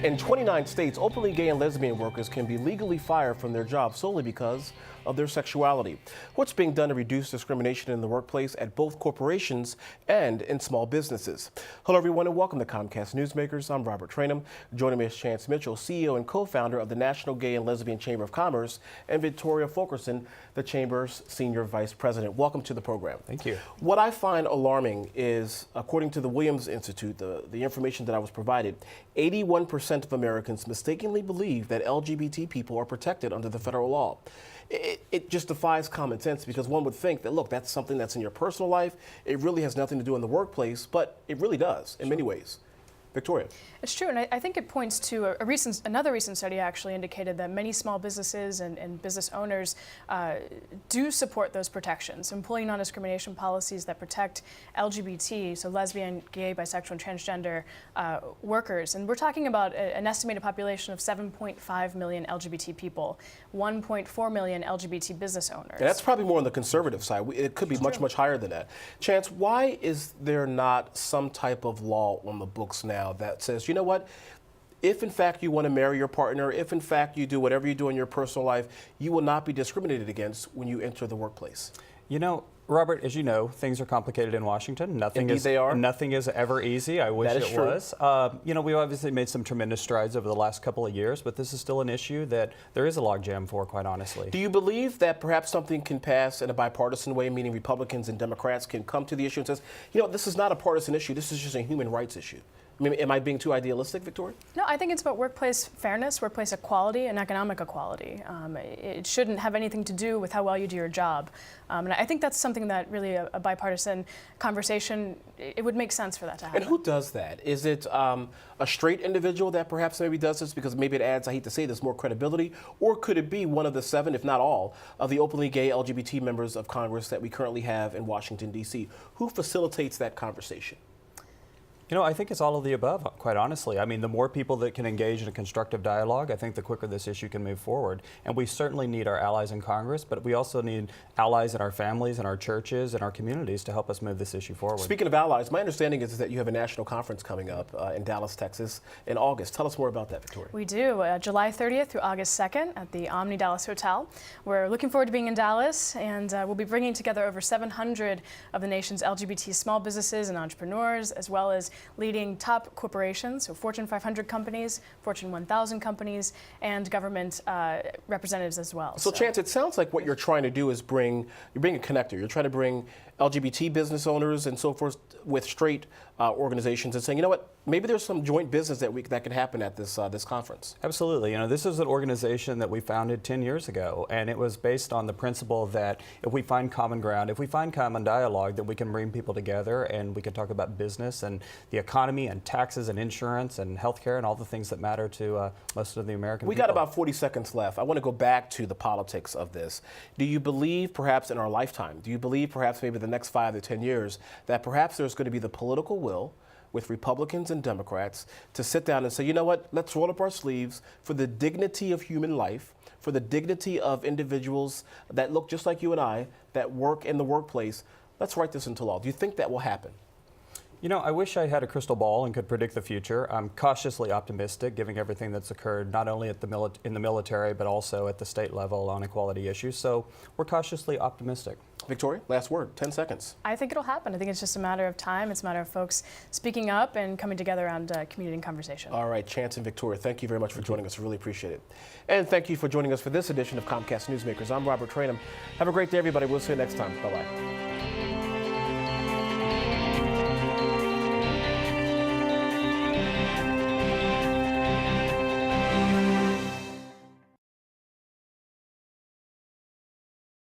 In 29 states, openly gay and lesbian workers can be legally fired from their jobs solely because of their sexuality. What's being done to reduce discrimination in the workplace at both corporations and in small businesses? Hello, everyone, and welcome to Comcast Newsmakers. I'm Robert Trainum. Joining me is Chance Mitchell, CEO and co-founder of the National Gay and Lesbian Chamber of Commerce, and Victoria Fulkerson, the Chamber's Senior Vice President. Welcome to the program. Thank you. What I find alarming is, according to the Williams Institute, the information that I was provided, 81% of Americans mistakenly believe that LGBT people are protected under the federal law. It just defies common sense, because one would think that, look, that's something that's in your personal life. It really has nothing to do in the workplace, but it really does in many ways. Victoria. It's true, and I think it points to another recent study actually indicated that many small businesses and business owners do support those protections, employee non-discrimination policies that protect LGBT, so lesbian, gay, bisexual, and transgender workers. And we're talking about an estimated population of 7.5 million LGBT people, 1.4 million LGBT business owners. And that's probably more on the conservative side. It could be much higher than that. Chance, why is there not some type of law on the books now that says, you know what, if in fact you want to marry your partner, if in fact you do whatever you do in your personal life, you will not be discriminated against when you enter the workplace? You know, Robert, as you know, things are complicated in Washington. Nothing is ever easy. I wish it was. You know, we've obviously made some tremendous strides over the last couple of years, but this is still an issue that there is a logjam for, quite honestly. Do you believe that perhaps something can pass in a bipartisan way, meaning Republicans and Democrats can come to the issue and says, you know, this is not a partisan issue, this is just a human rights issue? I mean, am I being too idealistic, Victoria? No, I think it's about workplace fairness, workplace equality, and economic equality. It shouldn't have anything to do with how well you do your job. And I think that's something that really a bipartisan conversation, it would make sense for that to happen. And who does that? Is it a straight individual that perhaps maybe does this because maybe it adds, I hate to say this, more credibility? Or could it be one of the 7, if not all, of the openly gay LGBT members of Congress that we currently have in Washington, D.C.? Who facilitates that conversation? You know, I think it's all of the above, quite honestly. I mean, the more people that can engage in a constructive dialogue, I think the quicker this issue can move forward. And we certainly need our allies in Congress, but we also need allies in our families, in our churches, and our communities to help us move this issue forward. Speaking of allies, my understanding is that you have a national conference coming up in Dallas, Texas in August. Tell us more about that, Victoria. We do. July 30th through August 2nd at the Omni Dallas Hotel. We're looking forward to being in Dallas, and we'll be bringing together over 700 of the nation's LGBT small businesses and entrepreneurs, as well as leading top corporations, so Fortune 500 companies, Fortune 1000 companies, and government representatives as well. So Chance, it sounds like what you're trying to do is you're being a connector. You're trying to bring LGBT business owners and so forth with straight organizations and saying, you know what, maybe there's some joint business that can happen at this conference. Absolutely. You know, this is an organization that we founded 10 years ago, and it was based on the principle that if we find common ground, if we find common dialogue, that we can bring people together and we can talk about business and the economy and taxes and insurance and healthcare and all the things that matter to most of the American people. We got about 40 seconds left. I want to go back to the politics of this. Do you believe perhaps in our lifetime, do you believe perhaps maybe the next 5 to 10 years that perhaps there's going to be the political will with Republicans and Democrats to sit down and say, you know what, let's roll up our sleeves for the dignity of human life, for the dignity of individuals that look just like you and I, that work in the workplace. Let's write this into law. Do you think that will happen? You know, I wish I had a crystal ball and could predict the future. I'm cautiously optimistic, given everything that's occurred, not only in the military, but also at the state level on equality issues. So we're cautiously optimistic. Victoria, last word, 10 seconds. I think it'll happen. I think it's just a matter of time. It's a matter of folks speaking up and coming together around community and conversation. All right, Chance and Victoria, thank you very much for joining us. Really appreciate it. And thank you for joining us for this edition of Comcast Newsmakers. I'm Robert Trainum. Have a great day, everybody. We'll see you next time. Bye-bye.